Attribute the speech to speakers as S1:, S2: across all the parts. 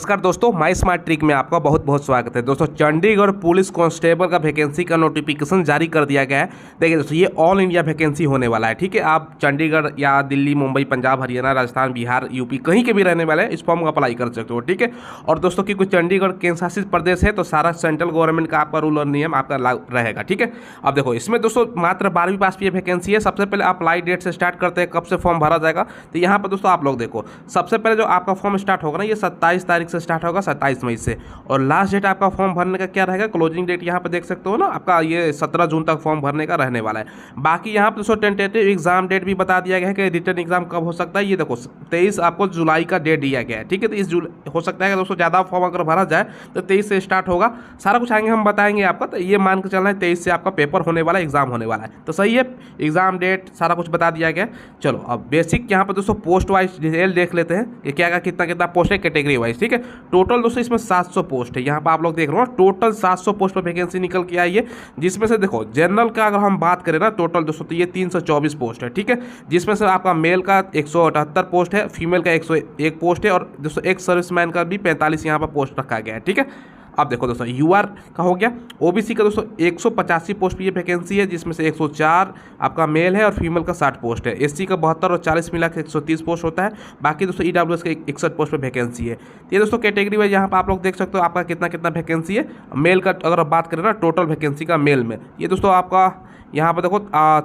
S1: नमस्कार दोस्तों, माई smart trick में आपका बहुत बहुत स्वागत है। दोस्तों, चंडीगढ़ पुलिस कांस्टेबल का वैकेंसी का नोटिफिकेशन जारी कर दिया गया है। देखिए दोस्तों, ये ऑल इंडिया वैकेंसी होने वाला है। ठीक है, आप चंडीगढ़ या दिल्ली, मुंबई, पंजाब, हरियाणा, राजस्थान, बिहार, यूपी कहीं के भी रहने वाले हैं, इस फॉर्म को अप्लाई कर सकते हो। ठीक है, और दोस्तों क्योंकि चंडीगढ़ केंद्र शासित प्रदेश है तो सारा सेंट्रल गवर्नमेंट का आपका रूल और नियम आपका लागू रहेगा। ठीक है, अब देखो इसमें दोस्तों मात्र 12वीं पास की वैकेंसी है। सबसे पहले अप्लाई डेट से स्टार्ट करते हैं, कब से फॉर्म भरा जाएगा। तो यहाँ पर दोस्तों आप लोग देखो, सबसे पहले जो आपका फॉर्म स्टार्ट होगा ना, ये 27 तारीख से स्टार्ट होगा, 27 मई से। और लास्ट डेट आपका फॉर्म भरने का क्या रहेगा, क्लोजिंग डेट यहाँ पर देख सकते हो ना, आपका ये 17 जून तक फॉर्म भरने का रहने वाला है। बाकी यहाँ पर दोस्तों टेंटेटिव एग्जाम डेट भी बता दिया गया है कि रिटर्न एग्जाम कब हो सकता है। ये देखो 23 आपको जुलाई का डेट दिया गया है। ठीक है, तो इस हो सकता है कि दोस्तों ज़्यादा फॉर्म अगर भरा जाए तो 23 से स्टार्ट होगा। सारा कुछ आएंगे हम बताएंगे आपका। तो ये मान के चलना है 23 से आपका पेपर होने वाला, एग्जाम होने वाला है। तो सही है, एग्जाम डेट सारा कुछ बता दिया गया। चलो अब बेसिक यहाँ पर दोस्तों पोस्ट वाइज डिटेल देख लेते हैं कि क्या कितना कितना पोस्ट है कैटेगरी वाइज। ठीक है, टोटल दोस्तों इसमें 700 पोस्ट है। यहाँ पर आप लोग देख रहे हो टोटल 700 पोस्ट पर वैकेंसी निकल के आई है, जिसमें से देखो जनरल का अगर हम बात करें ना टोटल दोस्तों, तो ये 324 पोस्ट है। ठीक है, जिसमें से आपका मेल का 178 पोस्ट है, फीमेल का 101 पोस्ट है, और दोस्तों एक सर्विसमैन का भी 45 यहाँ पर पोस्ट रखा गया है। ठीक है, अब देखो दोस्तों यूआर का हो गया। ओबीसी का दोस्तों 185 पोस्ट पर ये वैकेंसी है, जिसमें से 104 आपका मेल है और फीमेल का 60 पोस्ट है। एससी का 72 और 40 मिला के 130 पोस्ट होता है। बाकी दोस्तों ईडब्ल्यूएस का 61 पोस्ट पर वैकेंसी है। ये दोस्तों कैटेगरी वाइज यहाँ पर आप लोग देख सकते हो आपका कितना कितना वैकेंसी है। मेल का अगर आप बात करें ना, टोटल वैकेंसी का मेल में ये दोस्तों आपका यहाँ पर देखो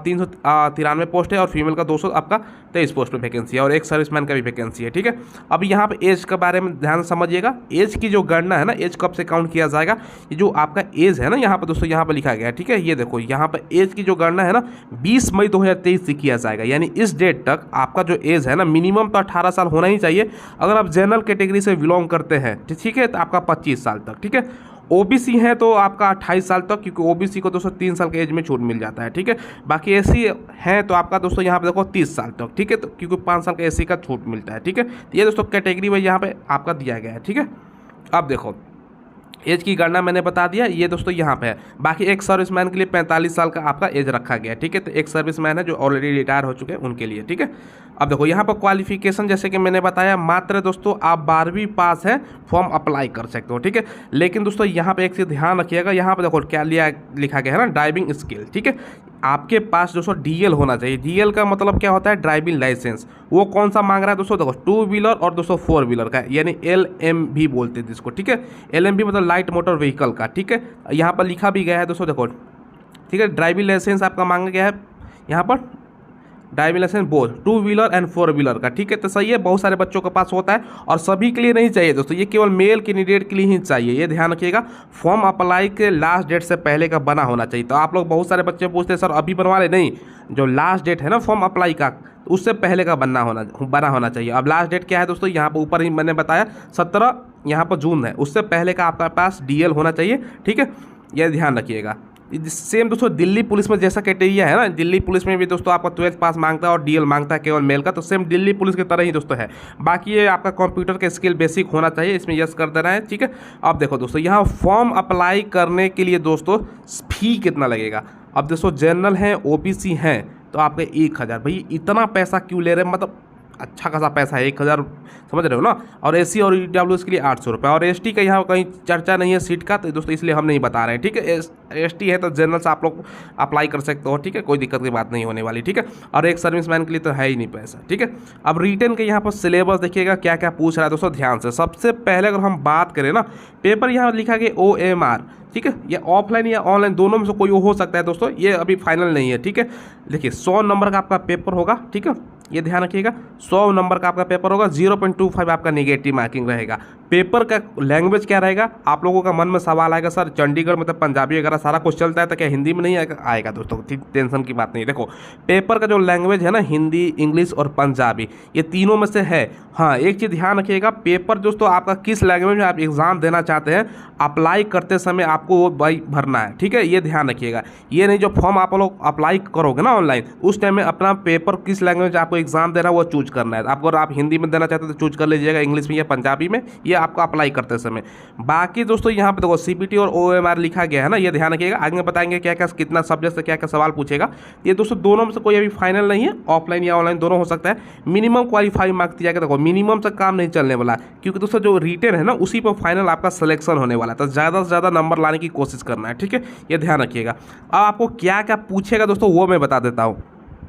S1: 393 पोस्ट है, और फीमेल का 200 आपका 23 पोस्ट पर वैकेंसी है, और एक सर्विसमैन का भी वैकेंसी है। ठीक है, अब यहाँ पे एज के बारे में ध्यान समझिएगा। एज की जो गणना है ना, एज कब से काउंट किया जाएगा, ये जो आपका एज है ना यहाँ पर दोस्तों, यहाँ पर लिखा गया है। ठीक है, ये देखो यहाँ पर एज की जो गणना है ना 20 मई 2023 से किया जाएगा। यानी इस डेट तक आपका जो एज है ना, मिनिमम तो 18 साल होना ही चाहिए। अगर आप जनरल कैटेगरी से बिलोंग करते हैं ठीक है, तो आपका 25 साल तक। ठीक है, ओबीसी है तो आपका 28 साल तक, क्योंकि ओबीसी को दोस्तों 3 साल के एज में छूट मिल जाता है। ठीक है, बाकी एससी है तो आपका दोस्तों यहाँ पे देखो 30 साल तक। ठीक है, तो क्योंकि 5 साल का एससी का छूट मिलता है। ठीक है, तो ये दोस्तों कैटेगरी वाइज यहाँ पे आपका दिया गया है। ठीक है, अब देखो एज की गणना मैंने बता दिया, ये दोस्तों यहाँ पे है। बाकी एक सर्विसमैन के लिए 45 साल का आपका एज रखा गया है। ठीक है, तो एक सर्विसमैन है जो ऑलरेडी रिटायर हो चुके हैं उनके लिए। ठीक है, अब देखो यहाँ पर क्वालिफिकेशन जैसे कि मैंने बताया, मात्र दोस्तों आप 12वीं पास है, फॉर्म अप्लाई कर सकते हो। ठीक है, लेकिन दोस्तों यहाँ पे एक चीज़ ध्यान रखिएगा, यहाँ पे देखो क्या लिखा गया है ना, ड्राइविंग स्किल। ठीक है, आपके पास दोस्तों डीएल होना चाहिए। डीएल का मतलब क्या होता है, ड्राइविंग लाइसेंस। वो कौन सा मांग रहा है दोस्तों, देखो 2 व्हीलर और दोस्तों 4 व्हीलर का, यानी LMV बोलते हैं जिसको। ठीक है, LMV मतलब लाइट मोटर व्हीकल का। ठीक है, यहाँ पर लिखा भी गया है दोस्तों, देखो ठीक है, ड्राइविंग लाइसेंस आपका मांगा गया है यहाँ पर, driving licence both 2 wheeler and 4 wheeler का। ठीक है, तो सही है, बहुत सारे बच्चों के पास होता है, और सभी के लिए नहीं चाहिए दोस्तों, ये केवल मेल कैंडिडेट के लिए ही चाहिए। ये ध्यान रखिएगा, फॉर्म अप्लाई के लास्ट डेट से पहले का बना होना चाहिए। तो आप लोग बहुत सारे बच्चे पूछते हैं सर अभी बनवा ले, नहीं, जो लास्ट डेट है ना फॉर्म अप्लाई का, उससे पहले का बना होना चाहिए। अब लास्ट डेट क्या है दोस्तों, यहाँ पर ऊपर ही मैंने बताया 17 यहाँ पर जून है, उससे पहले का आपके पास डीएल होना चाहिए। ठीक है, यह ध्यान रखिएगा। सेम दोस्तों दिल्ली पुलिस में जैसा क्राइटेरिया है ना, दिल्ली पुलिस में भी दोस्तों आपका 12th पास मांगता है और डीएल मांगता है केवल मेल का, तो सेम दिल्ली पुलिस की तरह ही दोस्तों है। बाकी ये आपका कंप्यूटर का स्किल बेसिक होना चाहिए, इसमें यस कर देना है। ठीक है, अब देखो दोस्तों यहाँ फॉर्म अप्लाई करने के लिए दोस्तों फी कितना लगेगा। अब दोस्तों जनरल हैं, ओबीसी हैं, तो आपके 1000। भाई इतना पैसा क्यों ले रहे हैं, मतलब अच्छा खासा पैसा है, 1000, समझ रहे हो ना। और एससी और ईडब्ल्यूएस के लिए 800 रुपये, और एसटी का यहाँ कहीं चर्चा नहीं है सीट का, तो दोस्तों इसलिए हम नहीं बता रहे हैं। ठीक है, एसटी है तो जनरल से आप लोग अप्लाई कर सकते हो। ठीक है, कोई दिक्कत की बात नहीं होने वाली। ठीक है, और एक सर्विसमैन के लिए तो है ही नहीं पैसा। ठीक है, अब रिटर्न के यहाँ पर सिलेबस देखिएगा क्या क्या पूछ रहा है दोस्तों, ध्यान से। सबसे पहले अगर हम बात करें ना, पेपर यहाँ लिखा गया OMR। ठीक है, ये ऑफलाइन या ऑनलाइन दोनों में से कोई हो सकता है दोस्तों, ये अभी फाइनल नहीं है। ठीक है, देखिए 100 नंबर का आपका पेपर होगा। ठीक है, ये ध्यान रखिएगा, 100 नंबर का आपका पेपर होगा, 0.25 आपका नेगेटिव मार्किंग रहेगा। पेपर का लैंग्वेज क्या रहेगा, आप लोगों का मन में सवाल आएगा सर चंडीगढ़ में तो पंजाबी वगैरह सारा कुछ चलता है, तो क्या हिंदी में नहीं आएगा दोस्तों, टेंशन की बात नहीं। देखो पेपर का जो लैंग्वेज है ना, हिंदी, इंग्लिश और पंजाबी, ये तीनों में से है। हाँ, एक चीज़ ध्यान रखिएगा, पेपर दोस्तों आपका किस लैंग्वेज में आप एग्ज़ाम देना चाहते हैं, अप्लाई करते समय आपको वो भाई भरना है। ठीक है, ये ध्यान रखिएगा। ये नहीं जो फॉर्म आप लोग अप्लाई करोगे ना ऑनलाइन, उस टाइम में अपना पेपर किस लैंग्वेज आपको एग्जाम देना है वो चूज करना है। आपको अगर आप हिंदी में देना चाहते हैं तो चूज कर लीजिएगा, इंग्लिश में या पंजाबी में, ये आपका अप्लाई करते समय। बाकी दोस्तों यहाँ पे देखो CPT और OMR लिखा गया है ना, ये ध्यान रखिएगा। आगे बताएंगे क्या क्या कितना सब्जेक्ट से क्या क्या सवाल पूछेगा। ये दोस्तों दोनों में से कोई अभी फाइनल नहीं है, ऑफलाइन या ऑनलाइन दोनों हो सकता है। मिनिमम क्वालिफाई मार्क्स दिया गया। देखो मिनिमम से काम नहीं चलने वाला, क्योंकि दोस्तों जो रिटेन है ना उसी पर फाइनल आपका सिलेक्शन होने वाला है। तो ज़्यादा से ज़्यादा नंबर लाने की कोशिश करना है, ठीक है, ये ध्यान रखिएगा। अब आपको क्या क्या पूछेगा दोस्तों वो मैं बता देता हूँ।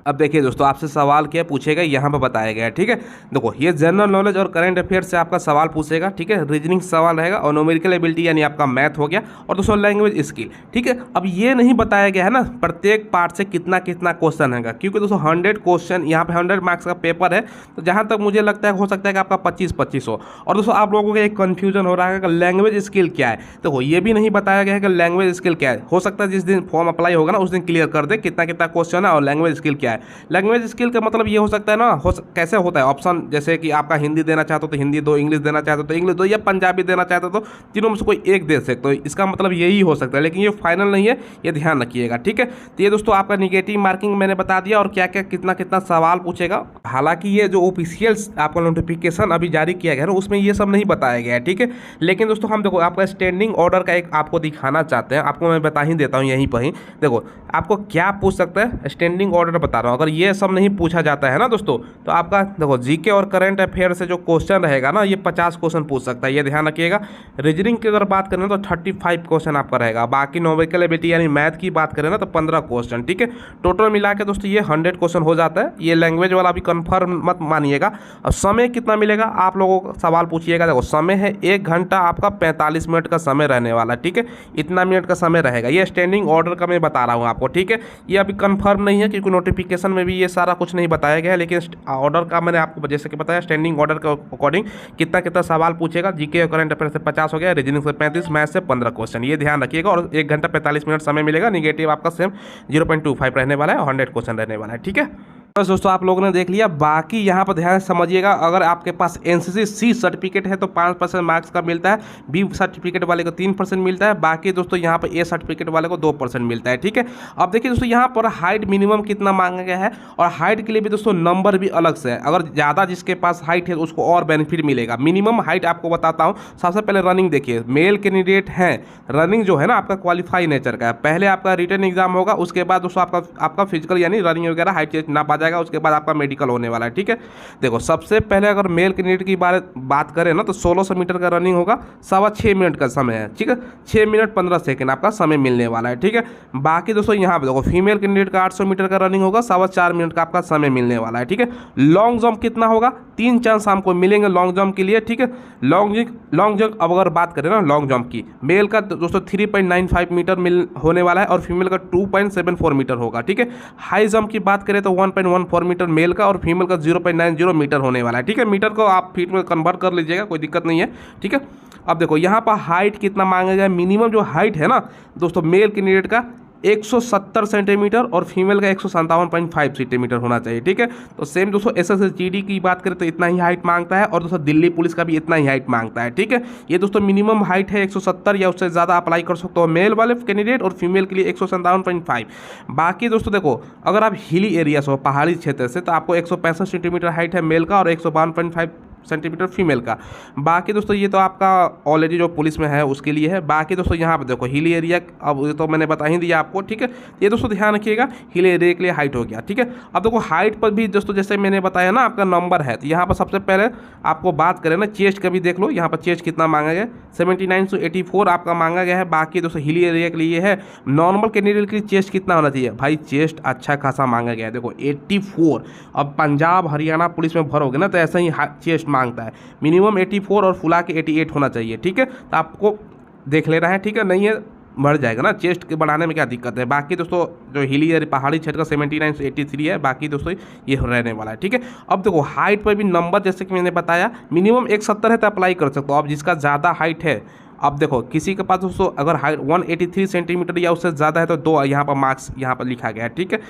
S1: अब देखिए दोस्तों, आपसे सवाल क्या पूछेगा यहाँ पर बताया गया है, ठीक है। देखो ये जनरल नॉलेज और करंट अफेयर से आपका सवाल पूछेगा, ठीक है। रीजनिंग सवाल रहेगा और न्यूमेरिकल एबिलिटी यानी आपका मैथ हो गया, और दोस्तों लैंग्वेज स्किल, ठीक है। अब ये नहीं बताया गया है ना प्रत्येक पार्ट से कितना कितना क्वेश्चन है, क्योंकि दोस्तों 100 क्वेश्चन यहाँ पे 100 मार्क्स का पेपर है। तो जहाँ तक मुझे लगता है हो सकता है कि आपका 25-25 हो। और दोस्तों आप लोगों को एक कन्फ्यूजन हो रहा है कि लैंग्वेज स्किल क्या है। देखो ये भी नहीं बताया गया है कि लैंग्वेज स्किल क्या है। हो सकता है जिस दिन फॉर्म अप्लाई होगा ना उस दिन क्लियर कर दे कितना कितना क्वेश्चन है और लैंग्वेज स्किल क्या है। लैंग्वेज स्किल का मतलब ये हो सकता है ना, कैसे होता है ऑप्शन, जैसे कि आपका हिंदी देना चाहते हो तो हिंदी दो, इंग्लिश देना चाहते हो तो इंग्लिश दो, या पंजाबी देना चाहते हो तो तीनों में से कोई एक दे सकते हो। इसका मतलब यही हो सकता है, लेकिन ये फाइनल नहीं है, ये ध्यान रखिएगा, ठीक है। तो ये दोस्तों आपका निगेटिव मार्किंग मैंने बता दिया और क्या क्या कितना कितना सवाल पूछेगा। हालांकि ये जो ऑफिशियल आपका नोटिफिकेशन अभी जारी किया गया है उसमें ये सब नहीं बताया गया है, ठीक है। लेकिन दोस्तों हम देखो आपका स्टैंडिंग ऑर्डर का एक आपको दिखाना चाहते हैं, आपको मैं बता ही देता हूँ यहीं पर ही। देखो आपको क्या पूछ सकता है, स्टैंडिंग ऑर्डर बता रहा हूँ। अगर ये सब नहीं पूछा जाता है ना दोस्तों, तो आपका देखो जीके और करंट अफेयर से जो क्वेश्चन रहेगा ना, ये 50 क्वेश्चन पूछ सकता है, ये ध्यान रखिएगा। रीजनिंग की अगर बात करें तो 35 क्वेश्चन आपका रहेगा। बाकी न्यूमेरिकल एबिलिटी यानी मैथ की बात करें ना तो 15 क्वेश्चन, ठीक है। टोटल मिला के दोस्तों ये 100 क्वेश्चन हो जाता है। ये लैंग्वेज वाला भी कंफर्म मत मानिएगा। और समय कितना मिलेगा आप लोगों को सवाल पूछिएगा। देखो समय है 1 घंटा आपका 45 मिनट का समय रहने वाला, ठीक है। इतना मिनट का समय रहेगा। ये स्टैंडिंग ऑर्डर का मैं बता रहा हूँ आपको, ठीक है। ये अभी कंफर्म नहीं है क्योंकि नोटिफिकेशन में भी ये सारा कुछ नहीं बताया गया है, लेकिन ऑर्डर का मैंने आपको जैसे कि बताया स्टैंडिंग ऑर्डर के अकॉर्डिंग कितना कितना सवाल पूछेगा। जीके और करंट अफेयर से 50 हो गया, रीजनिंग से 35, मैथ से 15 क्वेश्चन, ये ध्यान रखिएगा। और 1 घंटा 45 मिनट समय मिलेगा। निगेटिव आपका सेम 0.25 रहने वाला है, 100 क्वेश्चन रहने वाला है, ठीक है। बस दोस्तों आप लोगों ने देख लिया। बाकी यहाँ पर ध्यान समझिएगा, अगर आपके पास NCC C सर्टिफिकेट है तो 5% मार्क्स का मिलता है, B सर्टिफिकेट वाले को 3% मिलता है। बाकी दोस्तों यहाँ पर A सर्टिफिकेट वाले को 2% मिलता है, ठीक है। अब देखिए दोस्तों यहाँ पर हाइट मिनिमम कितना मांगा गया है, और हाइट के लिए भी दोस्तों नंबर भी अलग से है। अगर ज़्यादा जिसके पास हाइट है उसको और बेनिफिट मिलेगा। मिनिमम हाइट आपको बताता हूँ। सबसे पहले रनिंग देखिए, मेल कैंडिडेट हैं, रनिंग जो है ना आपका क्वालिफाई नेचर का है। पहले आपका रिटन एग्जाम होगा, उसके बाद दोस्तों आपका फिजिकल यानी रनिंग वगैरह हाइट ना पा जाएगा, उसके बाद आपका मेडिकल होने वाला है, ठीक है। देखो सबसे पहले अगर मेल कैंडिडेट की बात करें ना तो 1600 मीटर का रनिंग होगा, 6.25 मिनट का समय है, ठीक है। 6 मिनट 15 सेकंड आपका समय मिलने वाला है, ठीक है। बाकी दोस्तों यहाँ पे देखो फीमेल कैंडिडेट का 800 मीटर का रनिंग होगा, 4.25 मिनट का आपका समय मिलने वाला है, ठीक है। लॉन्ग जंप कितना होगा, 3 चांस हमको मिलेंगे लॉन्ग जंप के लिए, ठीक है। लॉन्ग जंप अब अगर बात करें ना लॉन्ग जंप की, मेल का दोस्तों 3.95 मीटर होने वाला है और फीमेल का 2.74 मीटर होगा, ठीक है। हाई जंप की बात करें तो 1.14 मीटर मेल का और फीमेल का 0.90 मीटर होने वाला है, ठीक है। मीटर को आप फीट में कन्वर्ट कर लीजिएगा, कोई दिक्कत नहीं है, ठीक है। अब देखो यहाँ पर हाइट कितना मांगा गया, मिनिमम जो हाइट है ना दोस्तों मेल कैंडिडेट का 170 सेंटीमीटर और फीमेल का 157.5 सेंटीमीटर होना चाहिए, ठीक है। तो सेम दोस्तों SSGD की बात करें तो इतना ही हाइट मांगता है, और दोस्तों दिल्ली पुलिस का भी इतना ही हाइट मांगता है, ठीक है। ये दोस्तों मिनिमम हाइट है 170 या उससे ज़्यादा अप्लाई कर सकते हो मेल वाले कैंडिडेट, और फीमेल के लिए 157.5। बाकी दोस्तों देखो अगर आप हिली एरिया से हो, पहाड़ी क्षेत्र से, तो आपको 165 सेंटीमीटर हाइट है मेल का और 152.5 सेंटीमीटर फीमेल का। बाकी दोस्तों ये तो आपका ऑलरेडी जो पुलिस में है उसके लिए है। बाकी दोस्तों यहाँ पे देखो हिली एरिया, अब ये तो मैंने बता ही दिया आपको, ठीक है। ये दोस्तों ध्यान रखिएगा, हिली एरिया के लिए हाइट हो गया, ठीक है। अब देखो हाइट पर भी दोस्तों जैसे मैंने बताया ना आपका नंबर है, तो यहाँ पर सबसे पहले आपको बात करें ना चेस्ट का भी देख लो। यहाँ पर चेस्ट कितना मांगा गया, 79 से 84 आपका मांगा गया है। बाकी दोस्तों हिली एरिया के लिए है। नॉर्मल कैंडिडेट के लिए चेस्ट कितना होना चाहिए भाई, चेस्ट अच्छा खासा मांगा गया है, देखो 84। अब पंजाब हरियाणा पुलिस में भरोगे ना तो ऐसा ही चेस्ट मांगता है, मिनिमम 84 और फुला के 88 होना चाहिए, ठीक है। तो आपको देख लेना है, ठीक है, नहीं है बढ़ जाएगा ना, चेस्ट के बढ़ाने में क्या दिक्कत है। बाकी दोस्तों जो हिली एरिया पहाड़ी क्षेत्र का 79 से 83 है। बाकी दोस्तों ये रहने वाला है, ठीक है। अब देखो हाइट पर भी नंबर जैसे कि मैंने बताया मिनिमम 170 है तो अप्लाई कर सकते हो। अब जिसका ज़्यादा हाइट है, अब देखो किसी के पास दोस्तों अगर हाइट 183 सेंटीमीटर या उससे ज़्यादा है तो 2 यहाँ पर मार्क्स यहाँ पर लिखा गया है, ठीक है,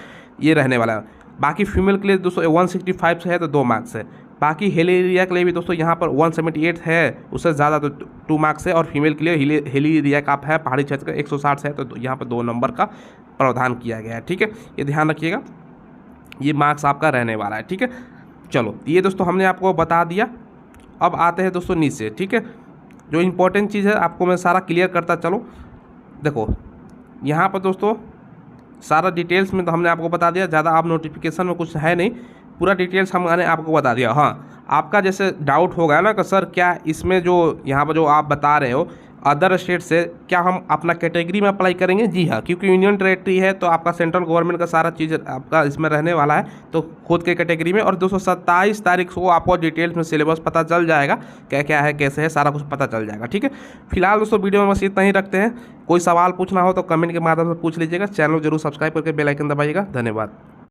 S1: ये रहने वाला है। बाकी फीमेल के लिए दोस्तों 165 से है तो 2 मार्क्स है। बाकी हिली एरिया के लिए भी दोस्तों यहाँ पर 178 है, उससे ज़्यादा तो 2 मार्क्स है। और फीमेल के लिए हिली एरिया का आप है पहाड़ी क्षेत्र का 160 से है तो यहाँ पर 2 नंबर का प्रावधान किया गया है, ठीक है। ये ध्यान रखिएगा, ये मार्क्स आपका रहने वाला है, ठीक है। चलो ये दोस्तों हमने आपको बता दिया। अब आते हैं दोस्तों नीचे, ठीक है। जो इम्पोर्टेंट चीज़ है आपको मैं सारा क्लियर करता चलो। देखो यहाँ पर दोस्तों सारा डिटेल्स में तो हमने आपको बता दिया, ज़्यादा आप नोटिफिकेशन में कुछ है नहीं, पूरा डिटेल्स हमने आपको बता दिया। हाँ, आपका जैसे डाउट होगा ना कि सर क्या इसमें जो यहाँ पर जो आप बता रहे हो अदर स्टेट से, क्या हम अपना कैटेगरी में अप्लाई करेंगे? जी हाँ, क्योंकि यूनियन टेरेटरी है तो आपका सेंट्रल गवर्नमेंट का सारा चीज़ आपका इसमें रहने वाला है, तो खुद के कैटेगरी में। और 227 तारीख को आपको डिटेल्स में सिलेबस पता चल जाएगा, क्या क्या है कैसे है सारा कुछ पता चल जाएगा। ठीक है, फिलहाल दोस्तों वीडियो में बस इतना ही रखते हैं। कोई सवाल पूछना हो तो कमेंट के माध्यम से पूछ लीजिएगा। चैनल जरूर सब्सक्राइब करके बेल आइकन दबाइएगा। धन्यवाद।